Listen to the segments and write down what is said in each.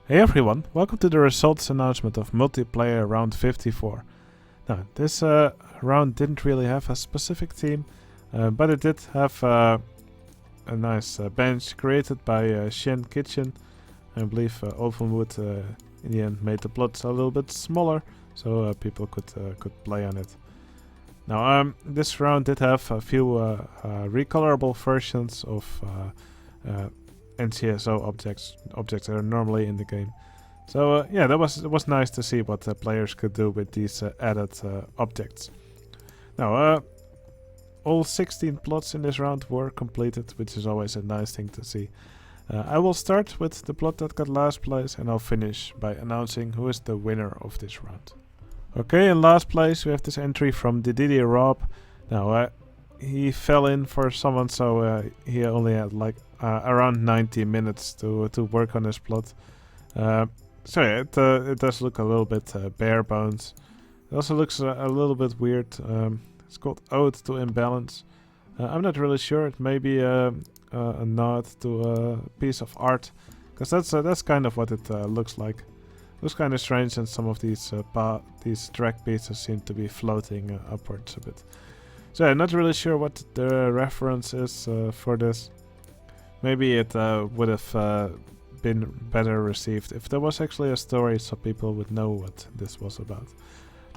Hey everyone, welcome to the results announcement of multiplayer round 54. Now, this round didn't really have a specific theme, but it did have a nice bench created by Shen Kitchen. I believe Ovenwood in the end made the plots a little bit smaller, so people could play on it. Now, this round did have a few recolorable versions of NCSO objects that are normally in the game. So yeah, it was nice to see what players could do with these added objects. Now, all 16 plots in this round were completed, which is always a nice thing to see. I will start with the plot that got last place, and I'll finish by announcing who is the winner of this round. Okay, in last place we have this entry from Didier Rob. Now, he fell in for someone, so he only had like around 90 minutes to work on his plot. So yeah, it does look a little bit bare bones. It also looks a little bit weird. It's called Ode to Imbalance. I'm not really sure. It may be a nod to a piece of art, because that's kind of what it looks like. It looks kind of strange, and some of these track pieces seem to be floating upwards a bit. So I'm not really sure what the reference is for this. Maybe it would have been better received if there was actually a story, so people would know what this was about.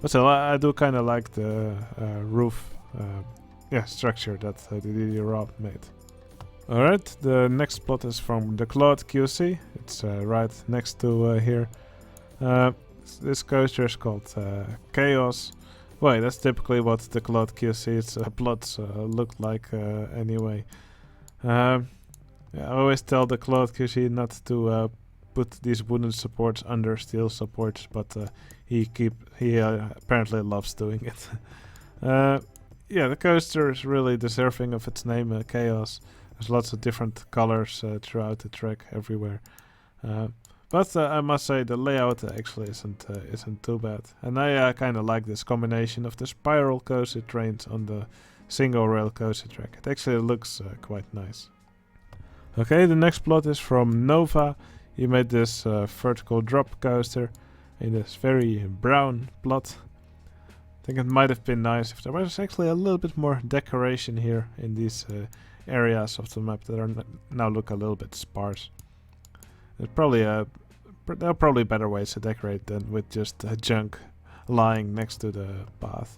But still, I do kind of like the roof structure that Didier Rob made. Alright, the next plot is from the Claude QC. It's right next to here. This coaster is called Chaos. Well, that's typically what the Claude QC's plots look like anyway. I always tell the Claude QC not to put these wooden supports under steel supports, but he apparently loves doing it. Yeah, the coaster is really deserving of its name, Chaos. There's lots of different colors throughout the track everywhere. But I must say the layout actually isn't too bad, and I kind of like this combination of the spiral coaster trains on the single rail coaster track. It actually looks quite nice. Okay, the next plot is from Nova. He made this vertical drop coaster in this very brown plot. I think it might have been nice if there was actually a little bit more decoration here in these areas of the map that are now look a little bit sparse. There's probably there are probably better ways to decorate than with just junk lying next to the path.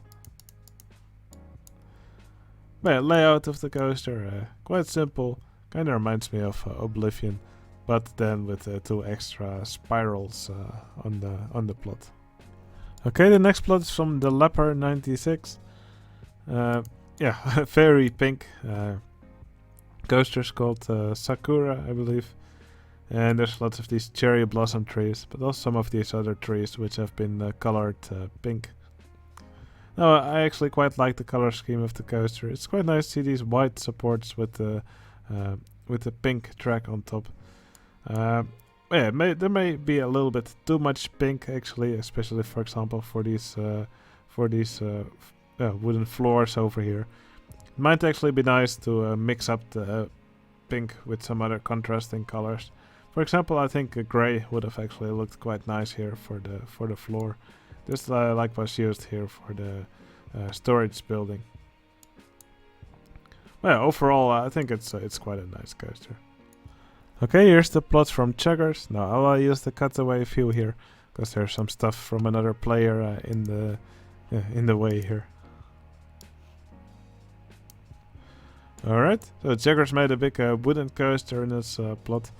But yeah, layout of the coaster, quite simple. Kind of reminds me of Oblivion, but then with 2 extra spirals on the plot. Okay, the next plot is from the Leper 96. Yeah, very pink coasters called Sakura, I believe. And there's lots of these cherry blossom trees, but also some of these other trees which have been colored pink. Now, I actually quite like the color scheme of the coaster. It's quite nice to see these white supports with the pink track on top. Yeah, there may be a little bit too much pink actually, especially for example for these wooden floors over here. It might actually be nice to mix up the pink with some other contrasting colors. For example, I think gray would have actually looked quite nice here for the floor, just like was used here for the storage building. Well, overall, I think it's quite a nice coaster. Okay, here's the plot from Chuggers. Now I'll use the cutaway view here, because there's some stuff from another player in the way here. Alright, so Chuggers made a big wooden coaster in this plot.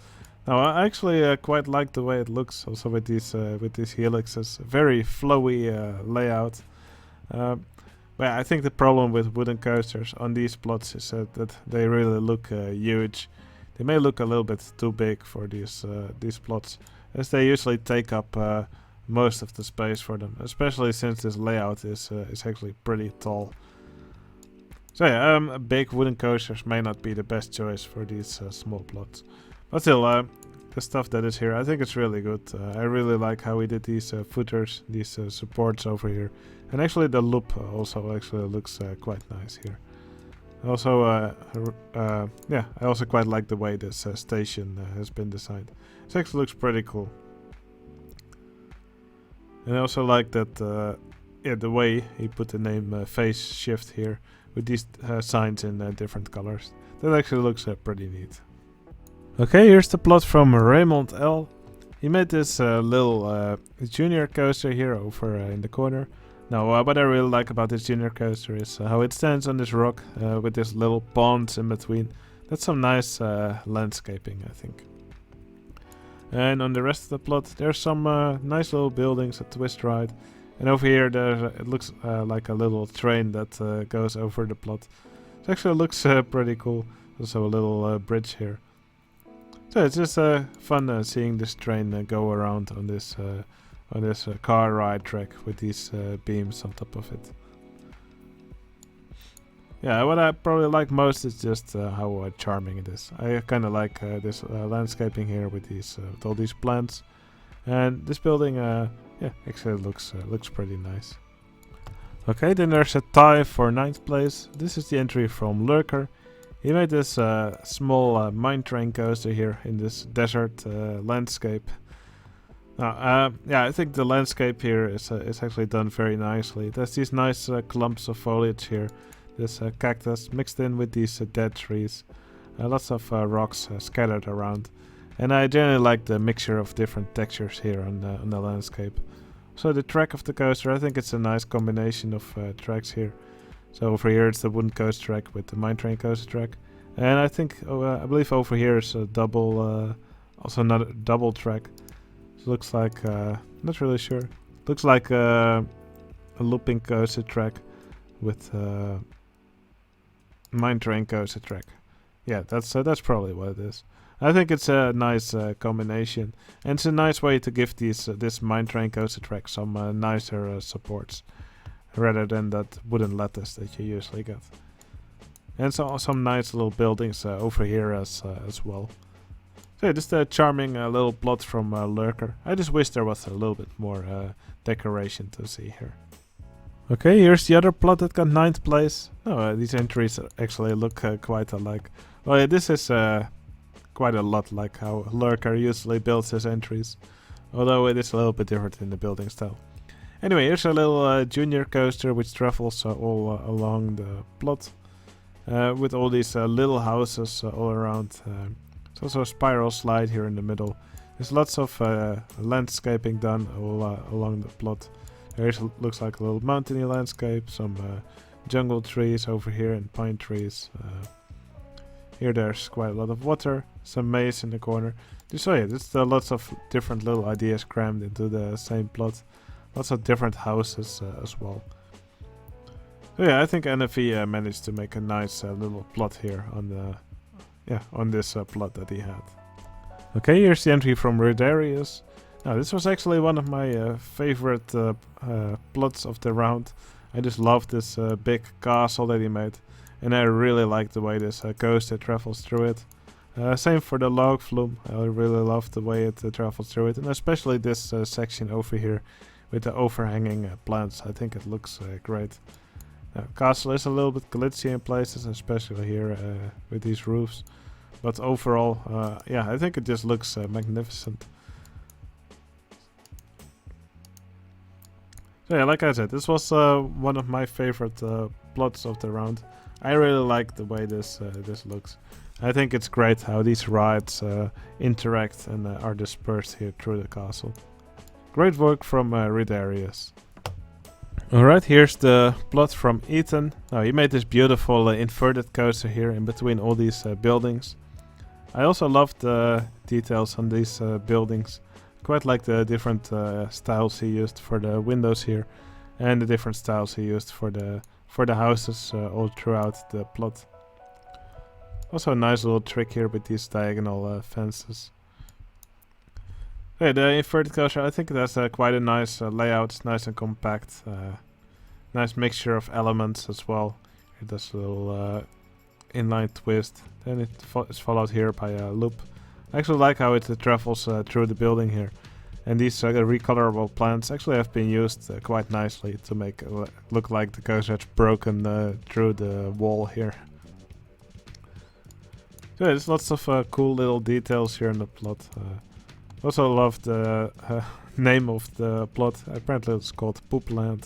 Now I actually quite like the way it looks, also with these helixes. Very flowy layout. But I think the problem with wooden coasters on these plots is that they really look huge. They may look a little bit too big for these plots, as they usually take up most of the space for them, especially since this layout is actually pretty tall. So yeah, big wooden coasters may not be the best choice for these small plots. But still, the stuff that is here, I think it's really good. I really like how we did these footers, these supports over here. And actually the loop also actually looks quite nice here. Also, yeah, I also quite like the way this station has been designed. It actually looks pretty cool. And I also like that, yeah, the way he put the name Phase Shift here with these signs in different colors. That actually looks pretty neat. Okay, here's the plot from Raymond L. He made this little junior coaster here over in the corner. Now, what I really like about this junior coaster is how it stands on this rock with this little ponds in between. That's some nice landscaping, I think. And on the rest of the plot, there's some nice little buildings at twist right. And over here, it looks like a little train that goes over the plot. It actually looks pretty cool. Also a little bridge here. So it's just fun seeing this train go around on this car ride track with these beams on top of it. Yeah, what I probably like most is just how charming it is. I kind of like this landscaping here with these with all these plants, and this building, yeah, actually looks pretty nice. Okay, then there's a tie for 9th place. This is the entry from Lurker. He made this small mine train coaster here in this desert landscape. Now, yeah, I think the landscape here is actually done very nicely. There's these nice clumps of foliage here. This cactus mixed in with these dead trees. Lots of rocks scattered around. And I generally like the mixture of different textures here on the landscape. So the track of the coaster, I think it's a nice combination of tracks here. So over here it's the wooden coaster track with the mine train coaster track. And I think, I believe over here is a double, also another double track. It looks like, not really sure. Looks like a looping coaster track with mine train coaster track. Yeah, that's probably what it is. I think it's a nice combination, and it's a nice way to give this mine train coaster track some nicer supports, rather than that wooden lattice that you usually get. And so some nice little buildings over here as well. So yeah, just a charming little plot from Lurker. I just wish there was a little bit more decoration to see here. Okay, here's the other plot that got 9th place. Oh, these entries actually look quite alike. Well, yeah, this is quite a lot like how Lurker usually builds his entries, although it is a little bit different in the building style. Anyway, here's a little junior coaster which travels all along the plot, with all these little houses all around. There's also a spiral slide here in the middle. There's lots of landscaping done all along the plot. Here looks like a little mountainy landscape, some jungle trees over here and pine trees. Here there's quite a lot of water, some maize in the corner. So yeah, there's lots of different little ideas crammed into the same plot. Lots of different houses as well. So yeah, I think NFV managed to make a nice little plot here on this plot that he had. Okay, here's the entry from Redarius. Now, this was actually one of my favorite plots of the round. I just love this big castle that he made, and I really like the way this coaster travels through it. Same for the log flume. I really love the way it travels through it, and especially this section over here with the overhanging plants. I think it looks great. Now, castle is a little bit glitchy in places, especially here with these roofs, but overall, yeah, I think it just looks magnificent. So yeah, like I said, this was one of my favorite plots of the round. I really like the way this looks. I think it's great how these rides interact and are dispersed here through the castle. Great work from Redarius. Alright, here's the plot from Ethan. Now, he made this beautiful inverted coaster here in between all these buildings. I also love the details on these buildings. Quite like the different styles he used for the windows here, and the different styles he used for the houses all throughout the plot. Also a nice little trick here with these diagonal fences. Okay, the inverted coaster, I think it has quite a nice layout. It's nice and compact. Nice mixture of elements as well. It does a little inline twist. Then it is followed here by a loop. I actually like how it travels through the building here. And these recolorable plants actually have been used quite nicely to make it look like the coaster has broken through the wall here. So there's lots of cool little details here in the plot. Also love the name of the plot. Apparently it's called Poopland.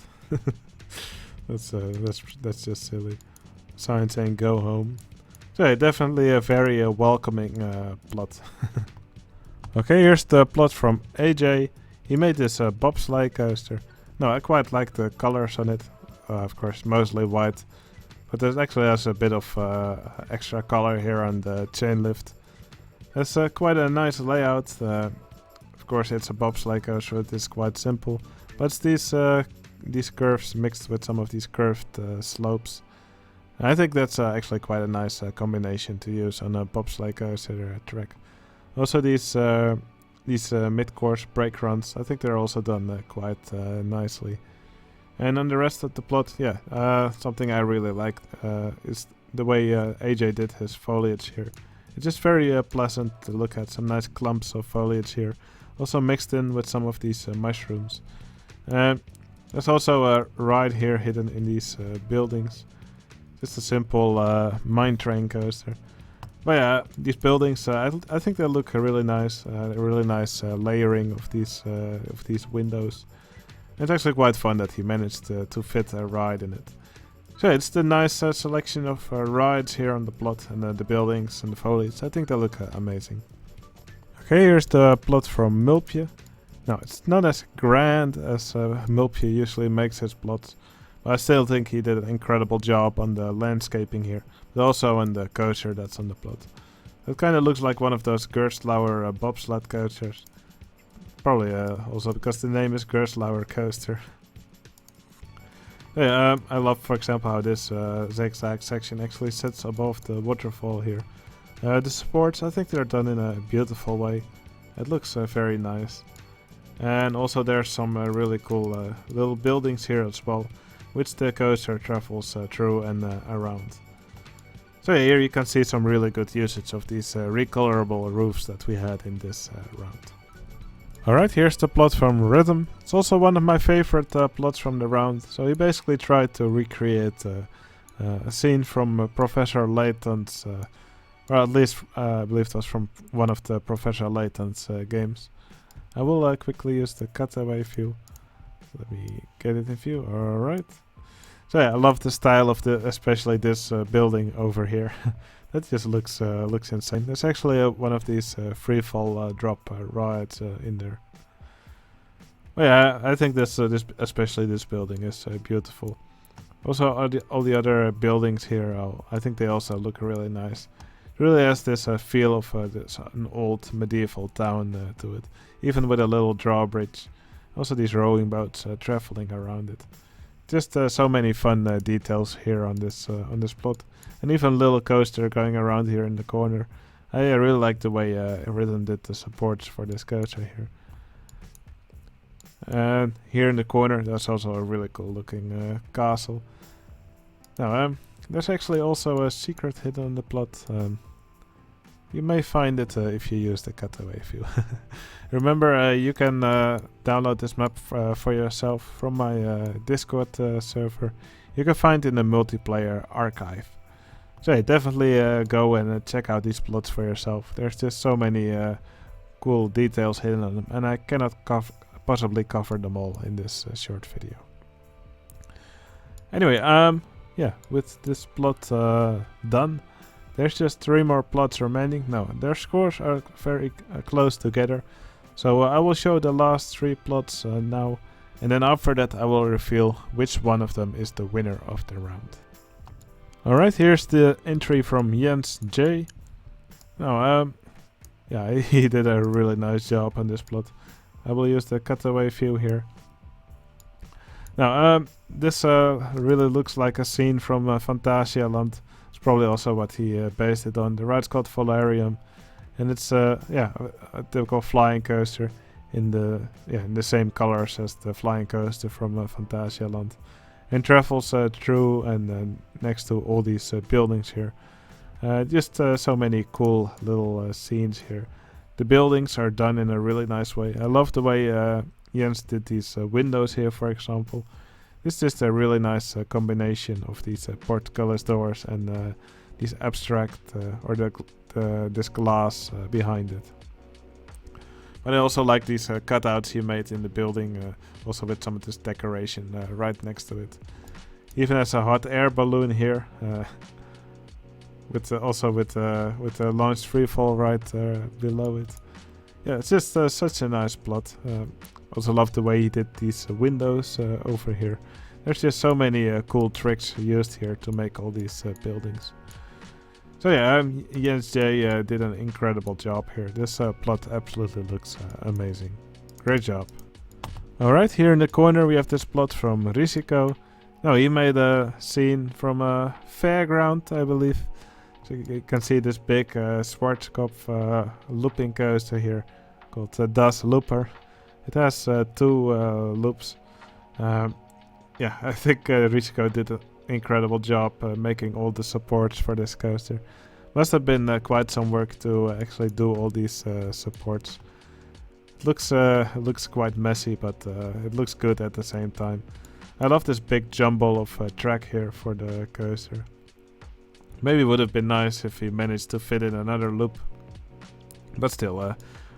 That's just silly. Sign saying go home. So yeah, definitely a very welcoming plot. Okay, here's the plot from AJ. He made this bobsleigh coaster. No, I quite like the colors on it. Of course, mostly white. But there's actually has a bit of extra color here on the chain lift. It's quite a nice layout. Of course, it's a bobsleigh coaster, so it is quite simple. But it's these curves mixed with some of these curved slopes. I think that's actually quite a nice combination to use on a bobsleigh coaster track. Also, these mid-course brake runs, I think they're also done quite nicely. And on the rest of the plot, yeah, something I really like is the way AJ did his foliage here. It's just very pleasant to look at. Some nice clumps of foliage here, also mixed in with some of these mushrooms. There's also a ride here hidden in these buildings. Just a simple mine train coaster. But yeah, these buildings, I think they look really nice. A really nice layering of these windows. It's actually quite fun that he managed to fit a ride in it. So it's the nice selection of rides here on the plot and the buildings and the foliage. I think they look amazing. Okay, here's the plot from Mulpje. Now, it's not as grand as Mulpje usually makes his plots. But I still think he did an incredible job on the landscaping here, but also on the coaster that's on the plot. It kind of looks like one of those Gerstlauer bobsled coasters. Probably also because the name is Gerstlauer coaster. Yeah, I love, for example, how this zigzag section actually sits above the waterfall here. The supports, I think they're done in a beautiful way. It looks very nice. And also there's some really cool little buildings here as well, which the coaster travels through and around. So yeah, here you can see some really good usage of these recolorable roofs that we had in this round. Alright, here's the plot from Rhythm. It's also one of my favorite plots from the round. So he basically tried to recreate a scene from Professor Layton's, or at least I believe it was from one of the Professor Layton's games. I will quickly use the cutaway view. Let me get it in view. Alright. So yeah, I love the style of especially this building over here. That just looks insane. There's actually one of these free fall drop rides in there. But yeah, I think this especially this building is beautiful. Also, all the other buildings here, I think they also look really nice. It really has this feel of an old medieval town to it, even with a little drawbridge. Also, these rowing boats traveling around it. Just so many fun details here on this plot, and even a little coaster going around here in the corner. I really like the way Rhythm did the supports for this coaster here. And here in the corner, there's also a really cool looking castle. Now, there's actually also a secret hidden on the plot. You may find it if you use the cutaway view. Remember, you can download this map for yourself from my Discord server. You can find it in the multiplayer archive. So yeah, definitely go and check out these plots for yourself. There's just so many cool details hidden on them, and I cannot possibly cover them all in this short video. Anyway, yeah, with this plot done, there's just 3 more plots remaining. Now, their scores are very close together. So I will show the last 3 plots now. And then after that I will reveal which one of them is the winner of the round. Alright, here's the entry from Jens J. Now, yeah, he did a really nice job on this plot. I will use the cutaway view here. Now, this really looks like a scene from Phantasialand. It's probably also what he based it on. The ride's called Volarium, and it's yeah, a typical flying coaster in the same colors as the flying coaster from Phantasialand, and travels through and next to all these buildings here. Just so many cool little scenes here. The buildings are done in a really nice way. I love the way Jens did these windows here, for example. It's just a really nice combination of these portcullis doors and these abstract or this glass behind it. But I also like these cutouts he made in the building, also with some of this decoration right next to it. Even has a hot air balloon here, with also with the launched freefall right below it. Yeah, it's just such a nice plot. Also love the way he did these windows over here. There's just so many cool tricks used here to make all these buildings. So yeah, Jens J did an incredible job here. This plot absolutely looks amazing. Great job. Alright, here in the corner we have this plot from Risico. No, he made a scene from a Fairground, I believe. So you can see this big Schwarzkopf looping coaster here called Das Looper. It has 2 loops. Yeah, I think Risico did an incredible job making all the supports for this coaster. Must have been quite some work to actually do all these supports. It looks quite messy, but it looks good at the same time. I love this big jumble of track here for the coaster. Maybe it would have been nice if he managed to fit in another loop. But still,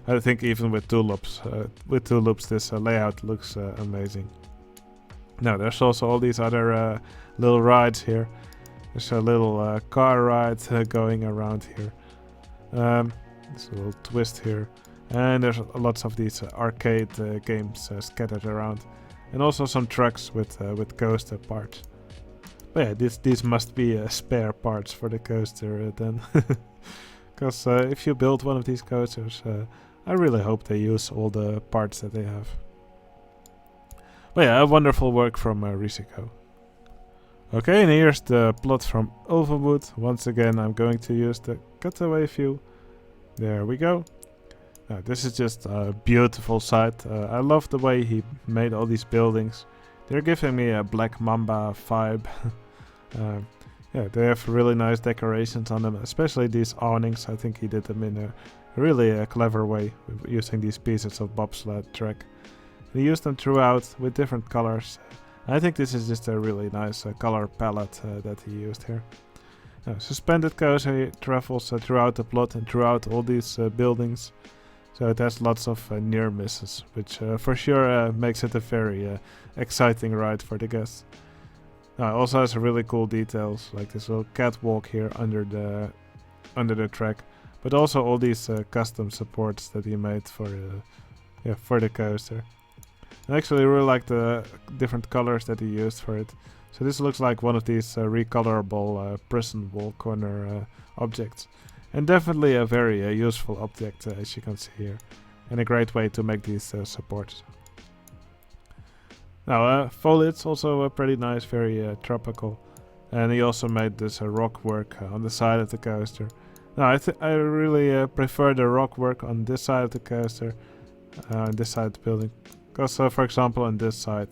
I think even with 2 loops, this layout looks amazing. Now, there's also all these other little rides here. There's a little car ride going around here. There's a little twist here. And there's lots of these arcade games scattered around. And also some trucks with coaster parts. But yeah, these must be spare parts for the coaster then. Because if you build one of these coasters, I really hope they use all the parts that they have. But yeah, wonderful work from Risico. Okay, and here's the plot from Overwood. Once again, I'm going to use the cutaway view. There we go. This is just a beautiful site. I love the way he made all these buildings. They're giving me a Black Mamba vibe. Yeah, they have really nice decorations on them, especially these awnings. I think he did them in a really clever way, using these pieces of bobsled track. He used them throughout with different colors. I think this is just a really nice color palette that he used here. Suspended coaster travels throughout the plot and throughout all these buildings. So it has lots of near misses, which for sure makes it a very exciting ride for the guests. It also has really cool details, like this little catwalk here under the track, but also all these custom supports that he made for the coaster. I actually really like the different colors that he used for it. So this looks like one of these recolorable prison wall corner objects. And definitely a very useful object, as you can see here. And a great way to make these supports. Now, foliage also pretty nice, very tropical. And he also made this rock work on the side of the coaster. Now, I really prefer the rock work on this side of the coaster, on this side of the building. Because, for example, on this side,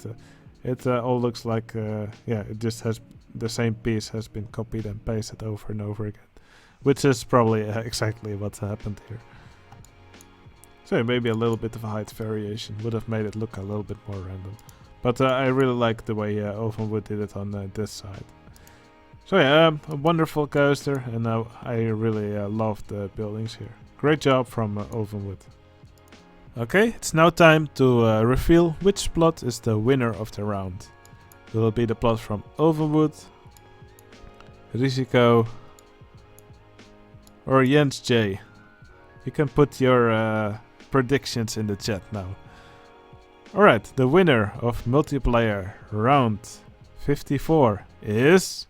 it all looks like, it just has the same piece has been copied and pasted over and over again. Which is probably exactly what's happened here. So maybe a little bit of a height variation would have made it look a little bit more random. But I really like the way Overwood did it on this side. So yeah, a wonderful coaster, and I really love the buildings here. Great job from Overwood. Okay, it's now time to reveal which plot is the winner of the round. Will it be the plot from Overwood, Risico, or Jens J? You can put your predictions in the chat now. Alright, the winner of multiplayer round 54 is...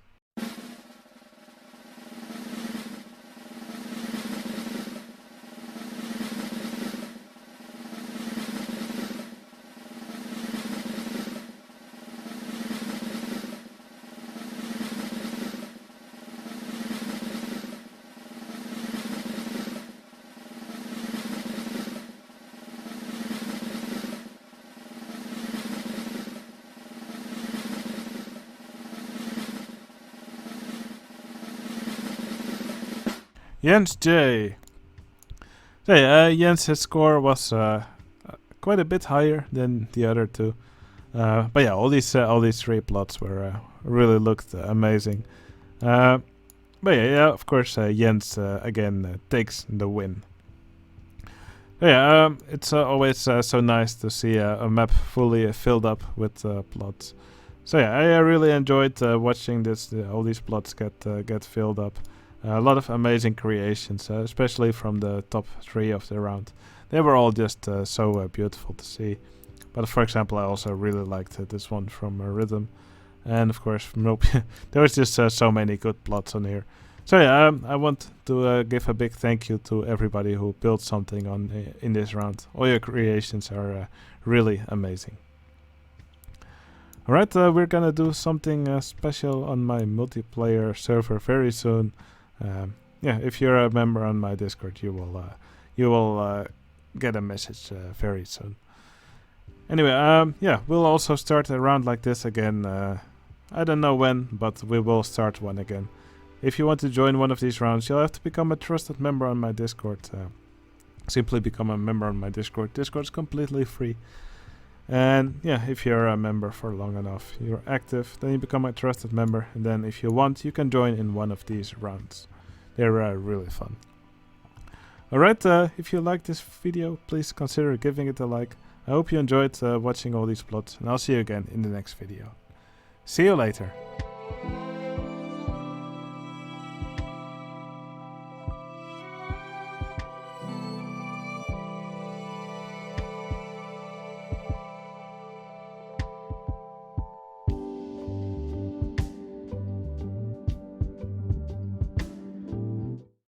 Jens J. So yeah, Jens' score was quite a bit higher than the other two. But yeah, all these 3 plots were really looked amazing. But yeah, of course, Jens again takes the win. Yeah, it's always so nice to see a map fully filled up with plots. So yeah, I really enjoyed watching all these plots get filled up. A lot of amazing creations, especially from the top 3 of the round. They were all just so beautiful to see. But for example, I also really liked this one from Rhythm. And of course, from Nope. There was just so many good plots on here. So yeah, I want to give a big thank you to everybody who built something on in this round. All your creations are really amazing. Alright, we're gonna do something special on my multiplayer server very soon. Yeah, if you're a member on my Discord, you will get a message very soon. Anyway, yeah, we'll also start a round like this again. I don't know when, but we will start one again. If you want to join one of these rounds, you'll have to become a trusted member on my Discord. Simply become a member on my Discord. Discord is completely free. And yeah, if you're a member for long enough, you're active, then you become a trusted member. And then if you want, you can join in one of these rounds. They're really fun. Alright, if you liked this video, please consider giving it a like. I hope you enjoyed watching all these plots, and I'll see you again in the next video. See you later.